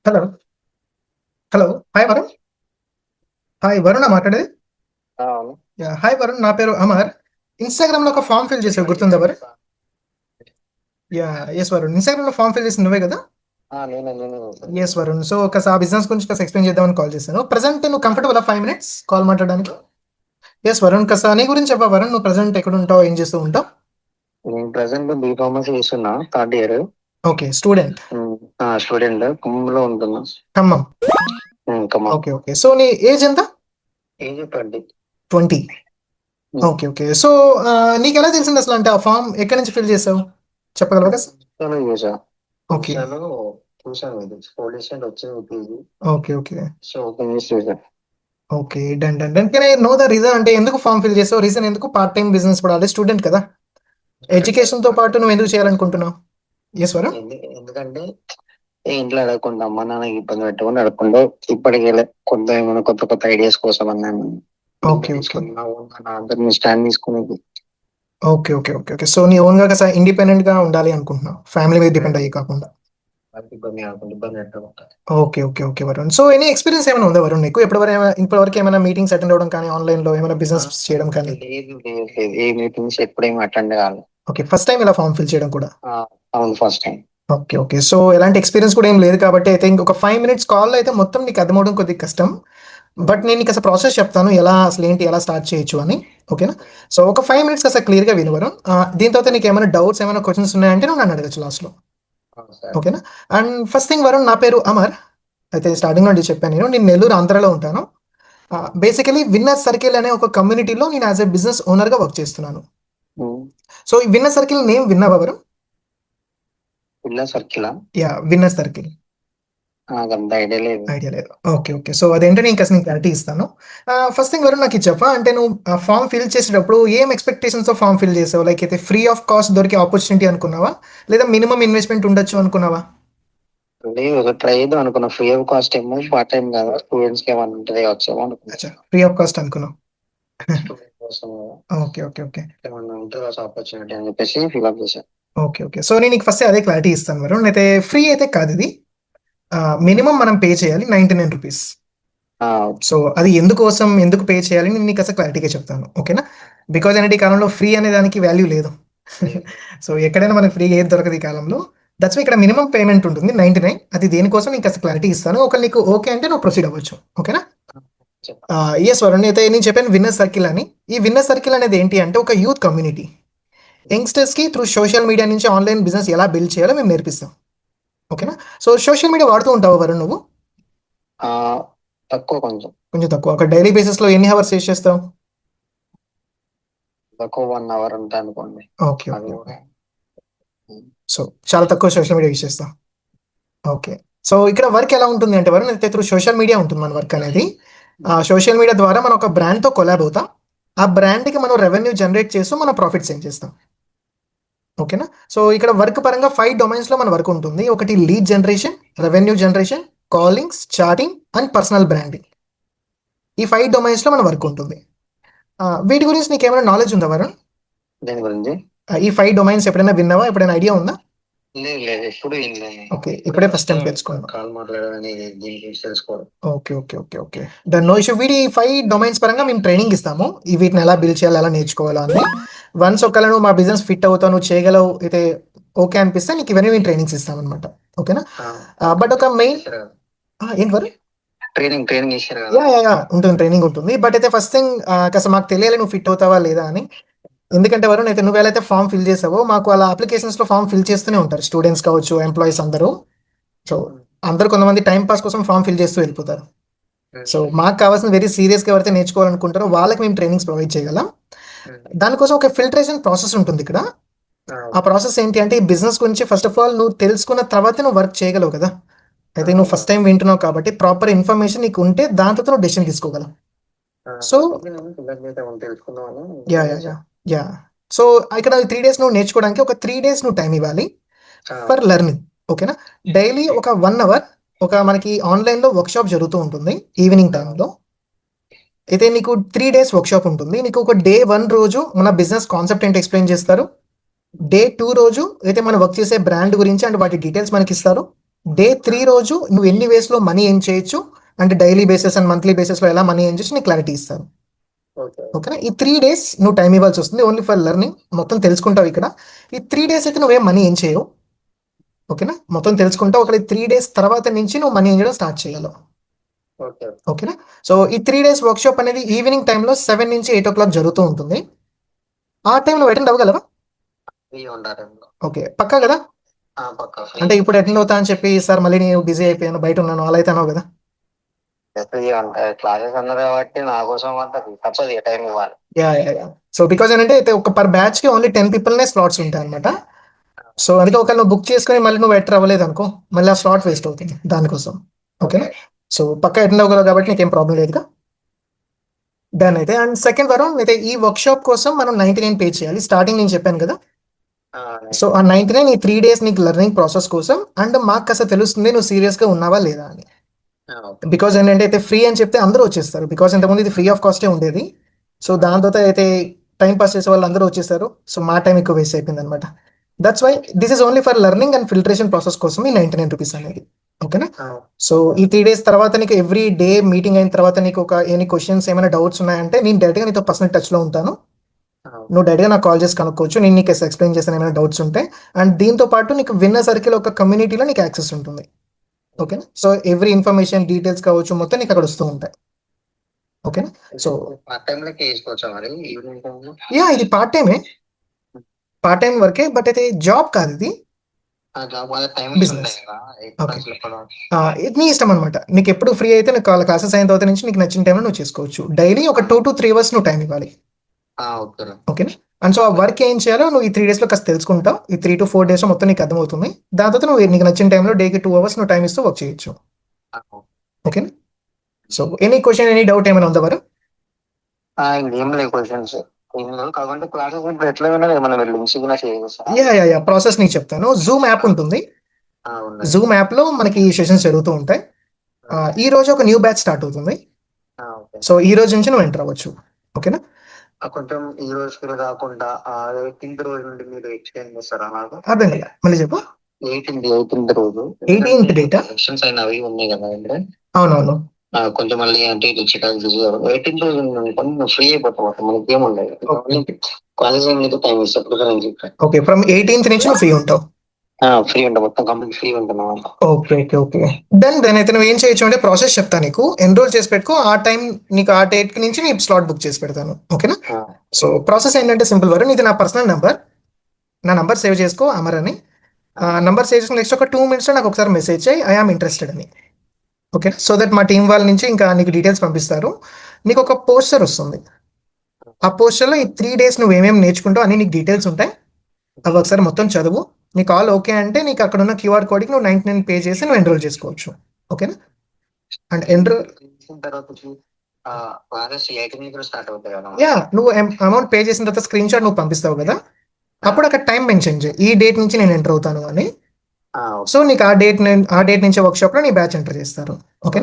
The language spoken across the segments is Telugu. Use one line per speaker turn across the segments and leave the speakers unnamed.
Hello. Hello. Hi Varun. Hi Varun మాట్లాడేది.
అవును.
హాయ్ వరుణ్, నా పేరు అమర్. ఇన్స్టాగ్రామ్ లో ఒక ఫామ్ ఫిల్ చేసావు, గుర్తుందా Varun? Yeah. Yes Varun, Instagram లో ఫామ్ ఫిల్ చేసి నువ్వే కదా? ఎస్ వరుణ్, సో ఒకసారి ఆ బిజినెస్ గురించి కాస్త ఎక్స్ప్లెయిన్ చేద్దామని కాల్ చేశాను. ప్రజెంట్ నువ్వు కంఫర్టబుల్ 5 minutes కాల్ మాట్లాడడానికి? ఎస్ వరుణ్, కాస్త నీ గురించి చెప్పా వరుణ్. నువ్వు ప్రజెంట్ ఎక్కడ ఉంటావు, ఏం చేస్తూ ఉంటావు?
నేను ప్రెసెంట్ బీకామర్స్ చేస్తున్నా, third year.
Okay, student.
Student ఖమ్మంలో ఉంటున్నా.
Khammam.
Khammam.
Okay okay, so నీ ఏజ్ ఎంత?
ఏజ్ 20.
20. ఓకే ఓకే, సో నీకు ఎలా తెలిసింది అసలు, అంటే ఆ ఫామ్ ఎక్కడి నుంచి ఫిల్ చేసావు, చెప్పగలవా?
చూసా.
ఓకే
చూసాను ఇది పోలీస్ స్టేషన్ వచ్చింది page.
Okay okay
so open చేసి చూసా.
Okay, done done done. Can I know the reason, అంటే ఎందుకు ఫామ్ ఫిల్ చేసావు? రీజన్ ఎందుకు? పార్ట్ టైం బిజినెస్ పడాలి, స్టూడెంట్ కదా, ఎడ్యుకేషన్ తో పాటు నువ్వు ఎందుకు చేయాలనుకుంటున్నావు? ఎస్ వరుణ్.
ఎందుకంటే ఇంట్లో అడగకుండా అమ్మ నాన్నకి ఇబ్బంది పెట్టకుండా అడగకుండా ఇప్పటికే కొంత ఏమైనా కొత్త కొత్త ఐడియాస్ కోసం అన్నాను.
ఓకే ఓకే
అందరిని స్టాండ్ తీసుకునేది.
Okay okay okay okay, so నీ ఓన్ గా ఇండిపెండెంట్ గా ఉండాలి అనుకుంటున్నావు, ఫ్యామిలీ మీద డిపెండ్ అయ్యి కాకుండా.
ఇబ్బంది పెట్టకుండా.
Okay okay okay Varun, so any experience ఏమైనా ఉందా వరుణ్ నీకు? ఇప్పటివరకు ఏమైనా మీటింగ్స్ అటెండ్ అవ్వడం కానీ, ఆన్లైన్ లో ఏమైనా బిజినెస్ చేయడం కానీ?
ఏ మీటింగ్స్ ఎప్పుడేమి అటెండ్ కావాలి.
ఓకే, ఫస్ట్ టైం ఇలా ఫామ్ ఫిల్ చేయడం కూడా?
అవును, first time.
Okay okay, so ఎలాంటి ఎక్స్పీరియన్స్ కూడా ఏం లేదు కాబట్టి అయితే ఇంకొక 5 minutes కాల్ అయితే మొత్తం నీకు అర్థమవడం కొద్దిగా కష్టం. బట్ నేను నీకు అసలు ప్రాసెస్ చెప్తాను, ఎలా అసలు ఏంటి, ఎలా స్టార్ట్ చేయొచ్చు అని. ఓకేనా? సో ఒక 5 minutes అసలు క్లియర్గా వినవరం. దీని తర్వాత నీకు ఏమైనా డౌట్స్, ఏమైనా క్వశ్చన్స్ ఉన్నాయంటే నువ్వు నన్ను అడగచ్చు లాస్ట్లో. ఓకేనా? అండ్ ఫస్ట్ థింగ్ వరుణ్, నా పేరు అమర్. అయితే స్టార్టింగ్ నుండి చెప్పాను, నేను నెల్లూరు ఆంధ్రాలో ఉంటాను. బేసికలీ విన్నర్ సర్కిల్ అనే ఒక కమ్యూనిటీలో నేను యాజ్ ఎ బిజినెస్ ఓనర్గా వర్క్ చేస్తున్నాను. సో ఈ విన్నర్ సర్కిల్ నేమ్ విన్నావా Varun?
Circle.
Yeah, winner circle.
Idea లేదు.
ఐడియా లేదు. ఓకే ఓకే, సో అదేంటో నేను ఇంకా క్లారిటీ ఇస్తాను. ఫస్ట్ థింగ్ వరుణ్, నాకు ఇది చెప్పా, అంటే నువ్వు ఫామ్ ఫిల్ చేసేటప్పుడు ఏం ఎక్స్పెక్టేషన్స్తో ఫామ్ ఫిల్ చేసావు? లైక్ అయితే ఫ్రీ ఆఫ్ కాస్ట్ దొరికే ఆపర్చునిటీ అనుకున్నావా, లేదా మినిమం ఇన్వెస్ట్మెంట్ ఉండొచ్చు అనుకున్నావా?
ఒక ట్రై చేద్దాం అనుకున్నా. ఫ్రీ ఆఫ్ కాస్ట్ ఏమో, పార్ట్ టైం కదా, స్టూడెంట్స్ కి ఏమైనా ఉంటుంది వచ్చేమో అనుకున్నా.
ఫ్రీ ఆఫ్ కాస్ట్ అనుకున్నావు. ఓకే ఓకే ఓకే
ఏమన్నా ఉంటుంది ఆపర్చునిటీ అని చెప్పేసి ఫిల్అప్ చేశాను.
ఓకే ఓకే, సో నేను నీకు ఫస్ట్ అదే క్లారిటీ ఇస్తాను వరుణ్. అయితే ఫ్రీ అయితే కాదు ఇది, మినిమం మనం పే చేయాలి 99 రూపీస్. సో అది ఎందుకోసం, ఎందుకు పే చేయాలి నేను నీకు అసలు క్లారిటీగా చెప్తాను. ఓకేనా? బికాజ్ అనేది ఈ కాలంలో ఫ్రీ అనే దానికి వాల్యూ లేదు. సో ఎక్కడైనా మనకి ఫ్రీ ఏది దొరకదు ఈ కాలంలో. దట్స్ ఇక్కడ మినిమం పేమెంట్ ఉంటుంది 99. అది దేనికోసం నీకు అసలు క్లారిటీ ఇస్తాను. ఒకవేళ నీకు ఓకే అంటే నువ్వు ప్రొసీడ్ అవ్వచ్చు. ఓకేనా? ఎస్ వరుణ్, అయితే నేను చెప్పాను విన్నర్ సర్కిల్ అని. ఈ విన్నర్ సర్కిల్ అనేది ఏంటి అంటే ఒక యూత్ కమ్యూనిటీ. యంగ్స్టర్స్కి త్రూ సోషల్ మీడియా నుంచి ఆన్లైన్ బిజినెస్ ఎలా బిల్డ్ చేయాలో మేము నేర్పిస్తాం. ఓకేనా? సో సోషల్ మీడియా వాడుతూ ఉంటావు వరుణ్ నువ్వు?
తక్కువ,
కొంచెం తక్కువ. ఒక డైలీ బేసిస్లో ఎన్ని అవర్స్ యూస్ చేస్తావు?
తక్కువ 1 hour ఉంటా అనుకోండి.
ఓకే ఓకే, సో చాలా తక్కువ సోషల్ మీడియా యూస్ చేస్తాం. ఓకే, సో ఇక్కడ వర్క్ ఎలా ఉంటుంది అంటే వరుణ్, అయితే త్రూ సోషల్ మీడియా ఉంటుంది మన వర్క్ అనేది. సోషల్ మీడియా ద్వారా మనం ఒక బ్రాండ్తో కొలాబ్ అవుతాం. ఆ బ్రాండ్కి మనం రెవెన్యూ జనరేట్ చేస్తూ మనం ప్రాఫిట్స్ ఏం చేస్తాం. ఓకేనా? సో ఇక్కడ వర్క్ పరంగా 5 డొమైన్స్లో మన వర్క్ ఉంటుంది. ఒకటి lead generation, revenue generation, కాలింగ్స్, chatting and personal branding. ఈ 5 డొమైన్స్లో మన వర్క్ ఉంటుంది. వీటి గురించి నీకు ఏమైనా నాలెడ్జ్ ఉందా వరుణ్?
దేని గురించి?
ఈ 5 డొమైన్స్ ఎప్పుడైనా విన్నావా, ఎప్పుడైనా ఐడియా ఉందా?
లేదు, ఎప్పుడు
ఓకే, ఇప్పుడే ఫస్ట్ టైం తెలుసుకోండి.
కాల్ మాట్లాడాలని దీని గురించి తెలుసుకోవడం.
Okay okay okay okay, no issue. వీటి 5 డొమైన్స్ పరంగా మేము ట్రైనింగ్ ఇస్తాము, వీటిని ఎలా బిల్డ్ చేయాలి, ఎలా నేర్చుకోవాలా అని. వన్స్ ఒకవేళ నువ్వు మా బిజినెస్ ఫిట్ అవుతావు, నువ్వు చేయగలవు, అయితే ఓకే అనిపిస్తే నీకు ఇవన్నీ మేము ట్రైనింగ్స్ ఇస్తాం అనమాట. ఓకేనా? బట్ ఒక మెయిన్ ఏంటి వరుణ్?
ట్రైనింగ్ ఇస్తారు కదా?
యా ఉంటుంది, ట్రైనింగ్ ఉంటుంది. బట్ అయితే ఫస్ట్ థింగ్ కాస్త మాకు తెలియాలి నువ్వు ఫిట్ అవుతావా లేదా అని. ఎందుకంటే వరుణ్, అయితే నువ్వు ఎలా ఫామ్ ఫిల్ చేసావో మాకు అలా అప్లికేషన్స్లో ఫామ్ ఫిల్ చేస్తూనే ఉంటారు, స్టూడెంట్స్ కావచ్చు, ఎంప్లాయీస్ అందరూ. సో అందరు కొంతమంది టైం పాస్ కోసం ఫామ్ ఫిల్ చేస్తూ వెళ్ళిపోతారు. సో మాకు కావాల్సిన వెరీ సీరియస్గా ఎవరైతే నేర్చుకోవాలనుకుంటారో వాళ్ళకి మేము ట్రైనింగ్స్ ప్రొవైడ్ చేయగలం. దానికోసం ఒక ఫిల్టరేషన్ ప్రాసెస్ ఉంటుంది ఇక్కడ. ఆ ప్రాసెస్ ఏంటి అంటే, ఈ బిజినెస్ గురించి ఫస్ట్ ఆఫ్ ఆల్ నువ్వు తెలుసుకున్న తర్వాత నువ్వు వర్క్ చేయగలవు కదా. అయితే నువ్వు ఫస్ట్ టైం వింటున్నావు కాబట్టి ప్రాపర్ ఇన్ఫర్మేషన్ నీకు ఉంటే దాంతో నువ్వు డెసిషన్ తీసుకోగలవు. సో యా సో ఇక్కడ 3 days నువ్వు నేర్చుకోవడానికి ఒక 3 days నువ్వు టైం ఇవ్వాలి ఫర్ లెర్నింగ్. ఓకేనా? డైలీ ఒక 1 hour ఒక మనకి ఆన్లైన్లో వర్క్షాప్ జరుగుతూ ఉంటుంది ఈవినింగ్ టైంలో. అయితే నీకు 3 days వర్క్షాప్ ఉంటుంది. నీకు ఒక డే 1 రోజు మన బిజినెస్ కాన్సెప్ట్ ఏంటి ఎక్స్ప్లెయిన్ చేస్తారు. డే 2 రోజు అయితే మనం వర్క్ చేసే బ్రాండ్ గురించి అండ్ వాటి డీటెయిల్స్ మనకి ఇస్తారు. డే 3 రోజు నువ్వు ఎన్ని వేస్లో మనీ ఎర్న్ చేయొచ్చు అంటే డైలీ బేసిస్ అండ్ మంత్లీ బేసిస్లో ఎలా మనీ ఎర్న్ చేయొచ్చు నీకు క్లారిటీ ఇస్తారు. ఓకేనా. ఈ 3 days నువ్వు టైం ఇవ్వాల్సి వస్తుంది ఓన్లీ ఫర్ లెర్నింగ్. మొత్తం తెలుసుకుంటావు ఇక్కడ. ఈ 3 days అయితే నువ్వేం మనీ ఏం చేయవు. ఓకేనా, మొత్తం తెలుసుకుంటావు. ఒక 3 days తర్వాత నుంచి నువ్వు మనీ ఏం చేయడం స్టార్ట్ చేయాలి. ఓకేనా. సో ఈ 3 days వర్క్షాప్ అనేది ఈవినింగ్ టైంలో 7 నుంచి 8 o'clock జరుగుతూ ఉంటుంది. ఆ టైం నువ్వు అటెండ్ అవ్వగలవా? ఓకే, పక్కా కదా. అంటే ఇప్పుడు అటెండ్ అవుతా అని చెప్పి సార్ మళ్ళీ నేను బిజీ అయిపోయాను బయట ఉన్నాను అలా అయితే అన్నావు కదా.
క్లాసెస్ అన్నారు కాబట్టి నా కోసం అంతా తప్పదు టైం ఇవ్వాలి.
యా. సో బికాజ్ ఏంటంటే అయితే ఒక పర్ బ్యాచ్ కి ఓన్లీ 10 people స్లాట్స్ ఉంటాయి అనమాట. సో అందుకే ఒకవేళ నువ్వు బుక్ చేసుకుని మళ్ళీ నువ్వు ఎంటర్ అవ్వలేదు అనుకో మళ్ళీ ఆ స్లాట్ వేస్ట్ అవుతుంది దానికోసం. ఓకేనా. సో పక్కా అటెండ్ అవ్వగలవు కాబట్టి నీకేం ప్రాబ్లం లేదుగా. డన్ అయితే. అండ్ సెకండ్ వారం అయితే ఈ వర్క్షాప్ కోసం మనం 99 పే చేయాలి. స్టార్టింగ్ నేను చెప్పాను కదా. సో ఆ 99 ఈ 3 days నీకు లెర్నింగ్ ప్రాసెస్ కోసం అండ్ మాకు అసలు తెలుస్తుంది నువ్వు సీరియస్ గా ఉన్నావా లేదా అని. బికాజ్ ఏంటంటే అయితే ఫ్రీ అని చెప్తే అందరూ వచ్చేస్తారు. బికాజ్ ఇంతకుముందు ఇది ఫ్రీ ఆఫ్ కాస్టే ఉండేది. సో దాని తర్వాత అయితే టైం పాస్ చేసే వాళ్ళు అందరూ వచ్చేస్తారు. సో మా టైం ఎక్కువ వేస్ట్ అయిపోయింది అనమాట. That's why this is only for learning and filtration process కోసం ఈ 99 rupees అనేది. ఓకేనా. సో ఈ 3 days తర్వాత నీకు ఎవ్రీ డే మీటింగ్ అయిన తర్వాత నీకు ఒక ఎనీ క్వశ్చన్స్ ఏమైనా డౌట్స్ ఉన్నాయంటే నేను డైరెక్ట్గా నీతో పర్సనల్ టచ్లో ఉంటాను. నువ్వు డైరెక్ట్గా నాకు కాల్ చేసి కనుక్కోవచ్చు. నేను నీకు ఎక్స్ప్లెయిన్ చేసిన ఏమైనా డౌట్స్ ఉంటాయి. అండ్ దీంతో పాటు నీకు విన్నర్ సర్కిల్ ఒక కమ్యూనిటీలో నీకు యాక్సెస్ ఉంటుంది. ఓకేనా. సో ఎవ్రీ ఇన్ఫర్మేషన్ డీటెయిల్స్ కావచ్చు మొత్తం నీకు అక్కడ వస్తూ ఉంటాయి. ఓకేనా. సో యా ఇది పార్ట్ టైం వర్కే బట్ అయితే జాబ్ కాదు ఇది బిజినెస్. ఇది నీ ఇష్టం అనమాట. నీకు ఎప్పుడు ఫ్రీ అయితే నీకు క్లాసెస్ అయిన తర్వాత నుంచి నీకు నచ్చిన టైంలో నువ్వు చేసుకోవచ్చు. డైలీ ఒక 2 to 3 hours నువ్వు టైం ఇవ్వాలి. ఓకేనా. అండ్ సో ఆ వర్క్ ఏం చేయాలో నువ్వు ఈ 3 days లో కాస్త తెలుసుకుంటావు. ఈ 3 to 4 days మొత్తం నీకు అర్థమవుతుంది. దాని తర్వాత నువ్వు నీకు నచ్చిన టైంలో డేకి 2 hours నువ్వు టైం ఇస్తూ వర్క్ చేయొచ్చు. ఓకేనా. So any question any doubt ఏమైనా ఉందా వారు?
ఏం లేదు క్వశ్చన్స్ కాకుండా క్లాసెస్ ఎట్లా మనం
యా ప్రాసెస్ నీకు చెప్తాను. జూమ్ యాప్ ఉంటుంది. జూమ్ యాప్ లో మనకి సెషన్స్ జరుగుతూ ఉంటాయి. ఈ రోజు ఒక న్యూ బ్యాచ్ స్టార్ట్ అవుతుంది. సో ఈ రోజు నుంచి నువ్వు ఎంటర్ అవ్వచ్చు. ఓకేనా.
కొంచెం ఈ రోజు కాకుండా 18th రోజు నుండి మీరు ఎక్స్ప్లెయిన్ చేస్తారా నాకు?
అర్థం కదా, మళ్ళీ చెప్పు.
18th రోజు
18th డేటా
క్వశ్చన్స్ అయినా అవి ఉన్నాయి కదా అంటే
అవునవును.
కొంచెం మళ్ళీ అంటే 18th రోజు కొంచెం ఫ్రీ అయిపోతాం మనకి ఏముండదు. కాలేజ్ అయితే టైం ఇస్తాను.
ఓకే, ఫ్రమ్ 18th నుంచి నువ్వు ఫ్రీ ఉంటావు.
ఫ్రీ ఉంటా మొత్తం కంప్లీట్ ఫ్రీ ఉంటాను.
ఓకే. దెన్ అయితే నువ్వు ఏం చేయొచ్చు అంటే ప్రాసెస్ చెప్తా నీకు. ఎన్రోల్ చేసి పెట్టుకో. ఆ టైం నీకు ఆ డేట్ నుంచి నీ స్లాట్ బుక్ చేసి పెడతాను. ఓకేనా. సో ప్రాసెస్ ఏంటంటే సింపుల్ వరకు ఇది నా పర్సనల్ నెంబర్. నా నంబర్ సేవ్ చేసుకో అమర్ అని. నంబర్ సేవ్ చేసుకుని నెక్స్ట్ ఒక 2 minutes నాకు ఒకసారి మెసేజ్ చేయి ఐ ఆమ్ ఇంట్రెస్టెడ్ అని. ఓకే. సో దట్ మా టీం వాళ్ళ నుంచి ఇంకా నీకు డీటెయిల్స్ పంపిస్తారు. నీకు ఒక పోస్టర్ వస్తుంది. ఆ పోస్టర్లో ఈ 3 days నువ్వు ఏమేమి నేర్చుకుంటావు అని నీకు డీటెయిల్స్ ఉంటాయి. అవి ఒకసారి మొత్తం చదువు. నీకు ఆల్ ఓకే అంటే నీకు అక్కడ ఉన్న QR కోడ్కి నువ్వు 99 పే చేసి నువ్వు ఎన్రోల్ చేసుకోవచ్చు. ఓకేనా. అండ్ ఎన్రోల్ యా నువ్వు అమౌంట్ పే చేసిన తర్వాత స్క్రీన్ షాట్ నువ్వు పంపిస్తావు కదా, అప్పుడు అక్కడ టైం మెన్షన్ చేయి ఈ డేట్ నుంచి నేను ఎంటర్ అవుతాను అని. సో నీకు ఆ డేట్ నుంచి వర్క్షాప్ లో నీ బ్యాచ్ ఎంటర్ చేస్తారు. ఓకే.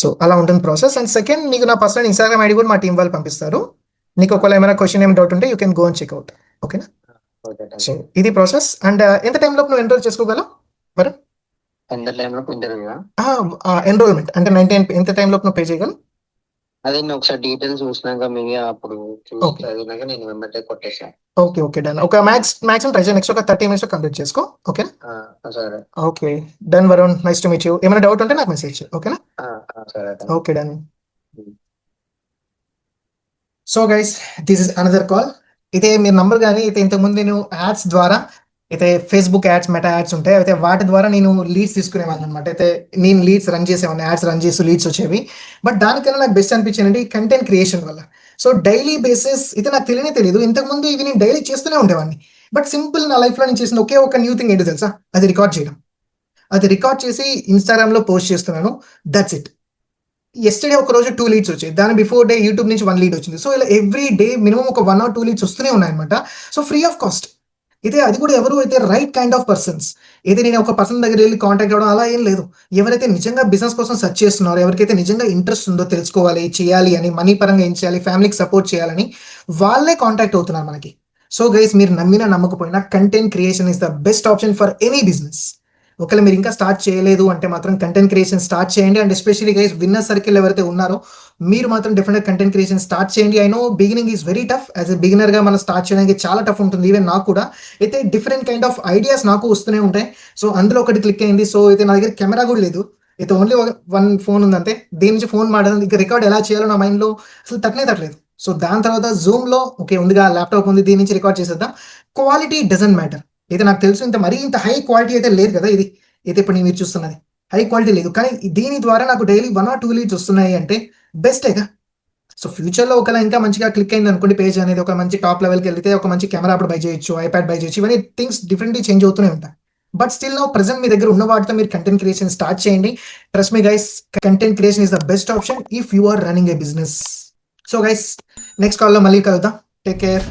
సో అలా ఉంటుంది ప్రాసెస్. అండ్ సెకండ్ నీకు నా పర్సనల్ ఇన్స్టాగ్రామ్ ఐడి కూడా మా టీం వాళ్ళు పంపిస్తారు. నీకు ఒకవేళ ఏమైనా క్వశ్చన్ ఏమైనా డౌట్ ఉంటే you can go and checkout. ఓకేనా. సో ఇది ప్రాసెస్. అండ్ ఎంత టైంలో నువ్వు ఎన్రోల్ చేసుకోగలవు మరి? ఎన్రోల్మెంట్ అంటే 99 ఎంత టైంలో నువ్వు పే చేయగలవు?
అదే ఒకసారి డీటెయిల్స్ చూసినాక మీకు అప్పుడు నేను వెంబడే కొట్టేసాను.
Okay done. ఒక మ్యాక్సిమం ట్రై చేయి. నెక్స్ట్ ఒక 30 minutes కంప్లీట్ చేసుకో. ఓకే.
సరే.
Okay done Varun, nice to meet you. ఏమైనా డౌట్ ఉంటే నాకు మెసేజ్ చేయి. ఓకేనా. Okay done. So guys this is another call. అయితే మీరు నంబర్ కానీ అయితే ఇంతకుముందు నేను యాడ్స్ ద్వారా అయితే ఫేస్బుక్ యాడ్స్ మెటా యాడ్స్ ఉంటాయి అయితే వాటి ద్వారా నేను లీడ్స్ తీసుకునేవాడిని అనమాట. అయితే నేను లీడ్స్ రన్ చేసేవాడిని, యాడ్స్ రన్ చేసి లీడ్స్ వచ్చేవి. బట్ దానికన్నా నాకు బెస్ట్ అనిపించింది కంటెంట్ క్రియేషన్ వల్ల. సో డైలీ బేసిస్ ఇది నాకు తెలియదు. ఇంతకుముందు ఇవి నేను డైలీ చేస్తూనే ఉండేవాడిని. బట్ సింపుల్ నా లైఫ్లో నేను చేసిన ఒకే ఒక న్యూ థింగ్ ఏంటో తెలుసా? అది రికార్డ్ చేయడం. అది రికార్డ్ చేసి ఇన్స్టాగ్రామ్లో పోస్ట్ చేస్తున్నాను. That's it. ఎస్టర్డే ఒక రోజు 2 leads వచ్చాయి. దాని బిఫోర్ డే యూట్యూబ్ నుంచి 1 lead వచ్చింది. సో ఇలా ఎవ్రీ డే మినిమం ఒక 1 or 2 leads వస్తూనే ఉన్నాయన్నమాట. So free of cost. అయితే అది కూడా ఎవరు అయితే రైట్ కైండ్ ఆఫ్ పర్సన్స్. అయితే నేను ఒక పర్సన్ దగ్గర వెళ్ళి కాంటాక్ట్ అవ్వడం అలా ఏం లేదు. ఎవరైతే నిజంగా బిజినెస్ కోసం సెర్చ్ చేస్తున్నారో, ఎవరికైతే నిజంగా ఇంట్రెస్ట్ ఉందో తెలుసుకోవాలి, చేయాలి అని, మనీ పరంగా ఏం చేయాలి, ఫ్యామిలీకి సపోర్ట్ చేయాలని వాళ్ళే కాంటాక్ట్ అవుతున్నారు మనకి. సో గైస్, మీరు నమ్మినా నమ్మకపోయినా content creation is the best option for any business. ఒకవేళ మీరు ఇంకా స్టార్ట్ చేయలేదు అంటే మాత్రం కంటెంట్ క్రియేషన్ స్టార్ట్ చేయండి. And especially guys, winner circle ఎవరైతే ఉన్నారో మీరు మాత్రం డెఫినెట్ కంటెంట్ క్రియేషన్ స్టార్ట్ చేయండి. I know beginning is very tough. As a beginner గా మనం స్టార్ట్ చేయడానికి చాలా టఫ్ ఉంటుంది, ఈవెన్ నాకు కూడా. అయితే డిఫరెంట్ కైండ్ ఆఫ్ ఐడియాస్ నాకు వస్తూనే ఉంటాయి. సో అందులో ఒకటి క్లిక్ అయింది. సో అయితే నా దగ్గర కెమెరా కూడా లేదు, అయితే ఓన్లీ వన్ ఫోన్ ఉంది అంతే. దీని నుంచి ఫోన్ మాట్లాడాలి, ఇంకా రికార్డ్ ఎలా చేయాలో నా మైండ్ లో అసలు తట్టలేదు. సో దాని తర్వాత జూమ్ లో ఓకే ఉందిగా, ల్యాప్టాప్ ఉంది, దీని నుంచి రికార్డ్ చేసేద్దాం. Quality doesn't matter. అయితే నాకు తెలుసు ఇంత మరీ ఇంత హై క్వాలిటీ అయితే లేదు కదా ఇది, అయితే ఇప్పుడు మీరు చూస్తున్నది హై క్వాలిటీ లేదు, కానీ దీని ద్వారా నాకు డైలీ 1 or 2 లీడ్స్ వస్తున్నాయి అంటే బెస్టేగా. సో ఫ్యూచర్లో ఒకవేళ ఇంకా మంచిగా క్లిక్ అయింది అనుకోండి, పేజ్ అనేది ఒక మంచి టాప్ లెవెల్కి వెళ్తే ఒక మంచి కెమెరా అప్పుడు బై చేయొచ్చు, ఐప్యాడ్ బై చేయొచ్చు, ఇవన్నీ థింగ్స్ డిఫరెంట్లీ చేంజ్ అవుతూనే ఉంటాయి. బట్ స్టిల్ నౌ ప్రెసెంట్ మీ దగ్గర ఉన్న వాటితో మీరు కంటెంట్ క్రియేషన్ స్టార్ట్ చేయండి. Trust me guys, content creation is the best option if you are running a business. So guys, next కాల్లో మళ్ళీ కలుద్దాం. Take care.